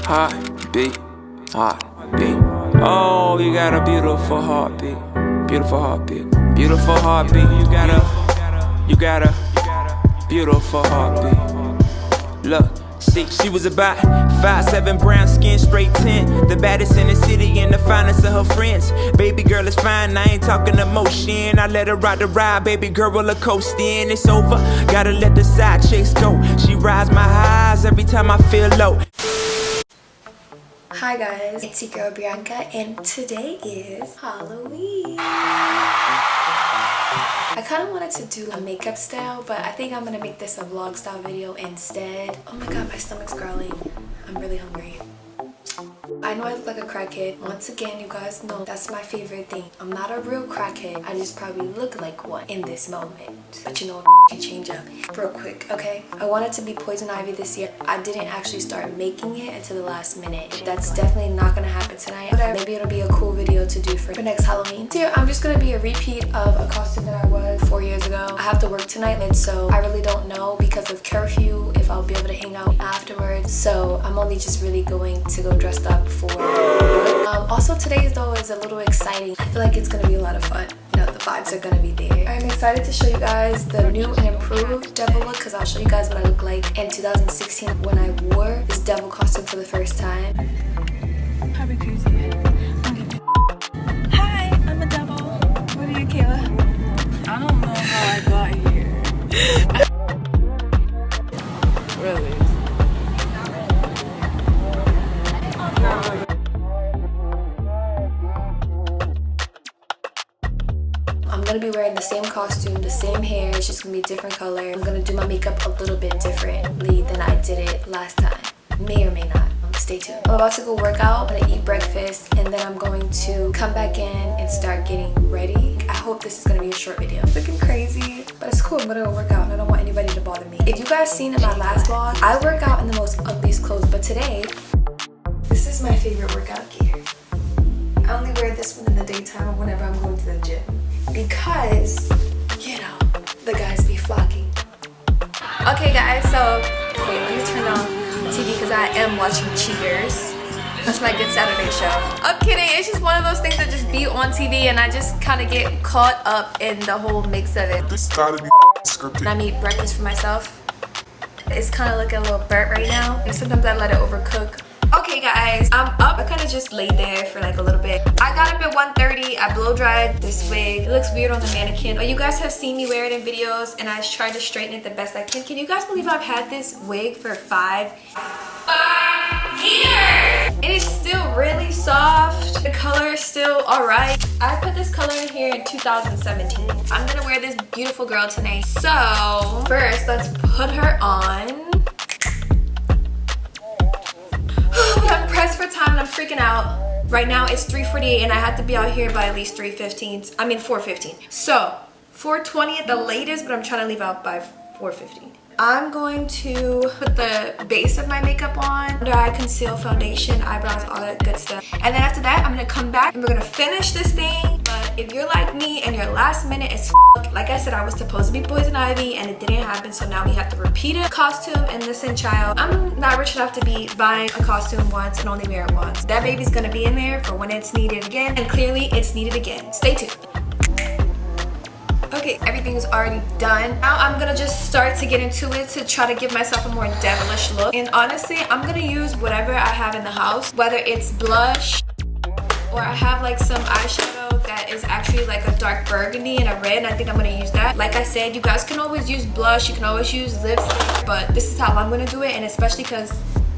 Heartbeat, heartbeat. Oh, you got a beautiful heartbeat. Beautiful heartbeat. Beautiful heartbeat. You got a beautiful heartbeat. Look, see, she was about 5'7", brown skin, straight 10. The baddest in the city and the finest of her friends. Baby girl is fine, I ain't talking emotion. I let her ride the ride, baby girl roller coast in. It's over, gotta let the side chicks go. She rides my highs every time I feel low. Hi guys, it's your girl Bianca and today is Halloween. I kind of wanted to do a makeup style, but I think I'm gonna make this a vlog style video instead. Oh my god, my stomach's growling. I'm really hungry. I know I look like a crackhead. Once again, you guys know that's my favorite thing. I'm not a real crackhead. I just probably look like one in this moment. But you know, can change up real quick, okay? I wanted to be Poison Ivy this year. I didn't actually start making it until the last minute. That's definitely not gonna happen tonight. But maybe it'll be a cool video to do for next Halloween. So I'm just gonna be a repeat of a costume that I was 4 years ago. I have to work tonight, and so I really don't know because of curfew if I'll be able to hang out afterwards. So I'm only just really going to go dressed up for work. Also today's though is a little exciting. I feel like it's gonna be a lot of fun. You know, the vibes are gonna be there. I'm excited to show you guys the new and improved devil look because I'll show you guys what I look like in 2016 when I wore this devil costume for the first time. Probably crazy. Hi, I'm a devil. What are you, Kayla? I don't know how I got here. Really? I'm gonna be wearing the same costume, the same hair, it's just gonna be a different color. I'm gonna do my makeup a little bit differently than I did it last time. May or may not. Stay tuned. I'm about to go work out, I'm gonna eat breakfast, and then I'm going to come back in and start getting ready. I hope this is gonna be a short video. It's looking crazy, but it's cool. I'm gonna go work out and I don't want anybody to bother me. If you guys seen in my last vlog, I work out in the most ugliest clothes, but today, this is my favorite workout gear. I only wear this one in the daytime or whenever I'm going to the gym. Because, you know, the guys be flocking. Okay guys, so wait, let me turn on TV because I am watching Cheaters. That's my Good Saturday show. I'm kidding, it's just one of those things that just be on TV and I just kind of get caught up in the whole mix of it. This gotta be scripted. And I made breakfast for myself. It's kind of looking a little burnt right now. And sometimes I let it overcook. Okay guys, I'm up. I kind of just laid there for like a little bit. I got up at 1:30. I blow dried this wig. It looks weird on the mannequin. Oh, you guys have seen me wear it in videos and I tried to straighten it the best I can. Can you guys believe I've had this wig for 5 years? And it's still really soft. The color is still alright. I put this color in here in 2017. I'm gonna wear this beautiful girl tonight. So first, let's put her on. I'm pressed for time and I'm freaking out. Right now it's 3:48 and I have to be out here by at least 3:15. I mean 4:15. So 4:20 at the latest, but I'm trying to leave out by 4:15. I'm going to put the base of my makeup on, under eye conceal, foundation, eyebrows, all that good stuff. And then after that, I'm gonna come back and we're gonna finish this thing. But if you're like me and your last minute is like I said, I was supposed to be Poison Ivy and it didn't happen, so now we have to repeat a costume. And listen, child, I'm not rich enough to be buying a costume once and only wear it once. That baby's gonna be in there for when it's needed again, and clearly it's needed again. Stay tuned. Okay, everything is already done. Now I'm gonna just start to get into it to try to give myself a more devilish look. And honestly, I'm gonna use whatever I have in the house, whether it's blush or I have like some eyeshadow that is actually like a dark burgundy and a red, and I think I'm gonna use that. Like I said, you guys can always use blush, you can always use lipstick, but this is how I'm gonna do it, and especially because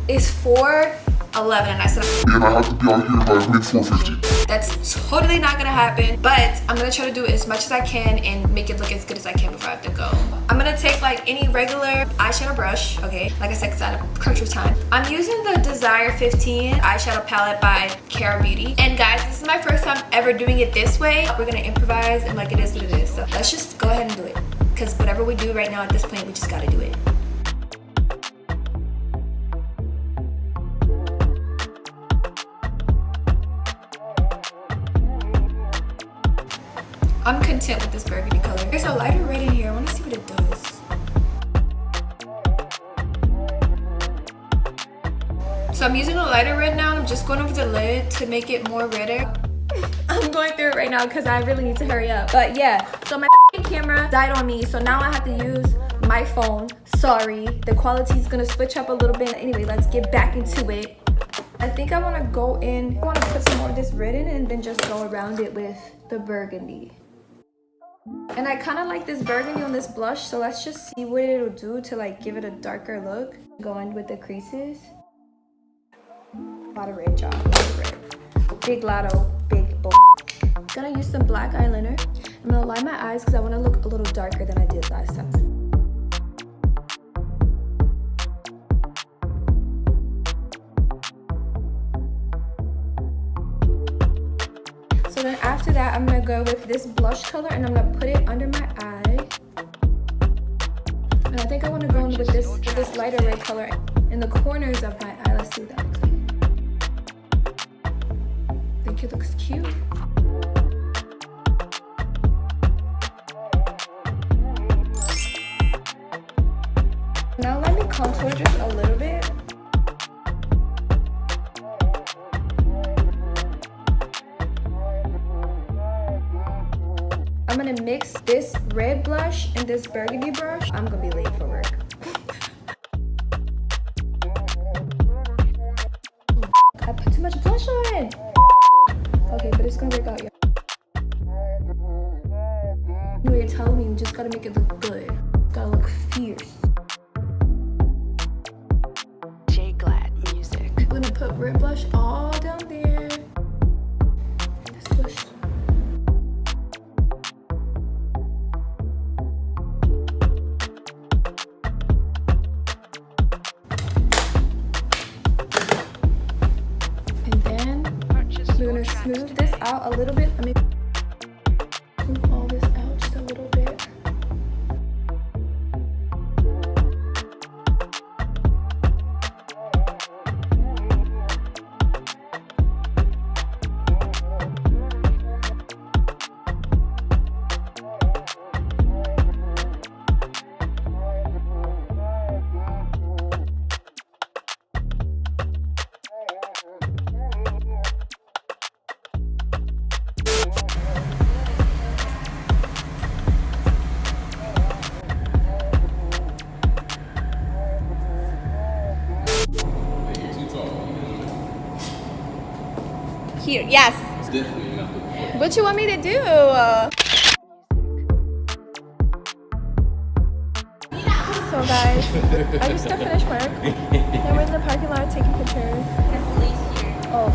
it's 4:11 and I said And I have to be out here by like 4:50. that's totally not gonna happen, but I'm gonna try to do it as much as I can and make it look as good as I can before I have to go. I'm gonna take like any regular eyeshadow brush, okay? Like I said, because I had a crunch of time. I'm using the Desire 15 eyeshadow palette by Kara Beauty. And guys, this is my first time ever doing it this way. We're gonna improvise and like it is what it is. So let's just go ahead and do it. Because whatever we do right now at this point, we just gotta do it. I'm content with this burgundy color. There's a lighter red in here. I want to see what it does. So I'm using a lighter red now. I'm just going over the lid to make it more redder. I'm going through it right now because I really need to hurry up. But yeah, so my camera died on me, so now I have to use my phone. Sorry, the quality is gonna switch up a little bit. Anyway, let's get back into it. I think I want to go in, I want to put some more of this red in and then just go around it with the burgundy. And I kind of like this burgundy on this blush, so let's just see what it'll do to like give it a darker look. Go in with the creases. A lot of red, y'all. A lot of red. Big lotto, big bull. Gonna use some black eyeliner. I'm gonna line my eyes because I want to look a little darker than I did last time. So then after that, I'm gonna go with this blush color and I'm gonna put it under my eye. And I think I want to go in with this lighter red color in the corners of my eye. Let's see what that looks like. I think it looks cute. Now let me contour just a little bit. I'm gonna mix this red blush and this burgundy brush. I'm gonna be late for work. I put too much blush on. Okay, but it's gonna work out, y'all. Anyway, tell me, you just gotta make it look good. Gotta look fierce. I'm gonna put red blush all down there. This blush. And then we're gonna smooth this out a little bit. Let me smooth all this out just a little bit. Here, yes. What you want me to do? So guys, I just got finished work. Now we're in the parking lot taking pictures. Oh,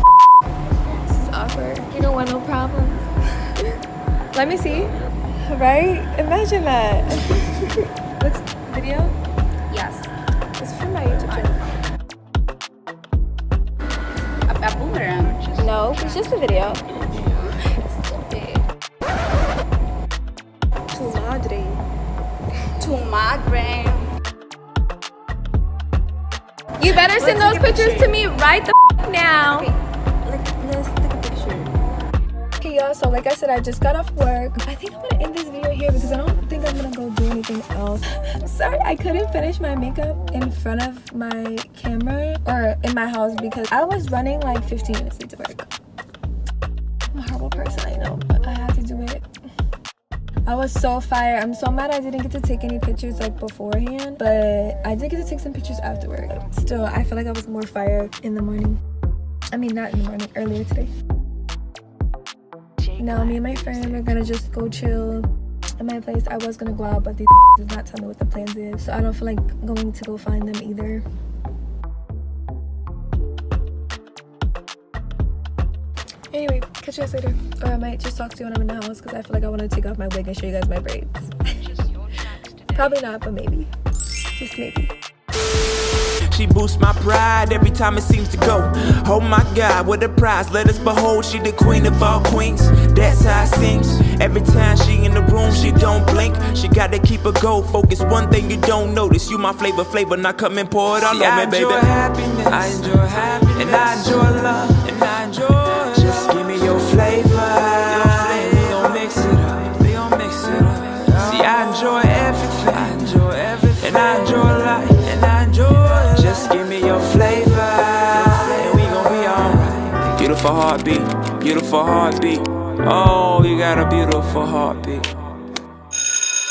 this is awkward. You don't want no problems. Let me see. Right? Imagine that. What's video? Yes. It's from my YouTube channel. A boomerang. No, it's just a video. Tu madre. Tu madre. You better send those pictures to me right the now. Okay, let's take a picture. Okay, y'all, so like I said, I just got off work. I think I'm gonna end this video here because I don't think I'm gonna go do anything else. I'm sorry I couldn't finish my makeup in front of my camera or in my house because I was running like 15 minutes late to work. I'm a horrible person, I know, but I had to do it. I was so fired. I'm so mad I didn't get to take any pictures like beforehand, but I did get to take some pictures afterward. Still, I feel like I was more fired in the morning. I mean, not in the morning, earlier today. Now me and my friend are gonna just go chill at my place. I was gonna go out, but these does not tell me what the plans is, so I don't feel like going to go find them either. Anyway, catch you guys later. Or I might just talk to you when I'm in the house because I feel like I want to take off my wig and show you guys my braids. Probably not, but maybe. Just maybe. She boosts my pride every time it seems to go. Oh my God, what a prize, let us behold. She the queen of all queens, that's how it seems. Every time she in the room, she don't blink. She gotta keep a goal focus, one thing you don't notice. You my flavor, now come and pour it all on me, baby. Happiness, I enjoy happiness, and I enjoy love, and I enjoy. Just give me your flavor, we gon' mix it up, we gon' mix it up. See, I enjoy everything, and I enjoy life, and I enjoy. Just give me your flavor. Beautiful heartbeat, beautiful heartbeat. Oh, you got a beautiful heartbeat.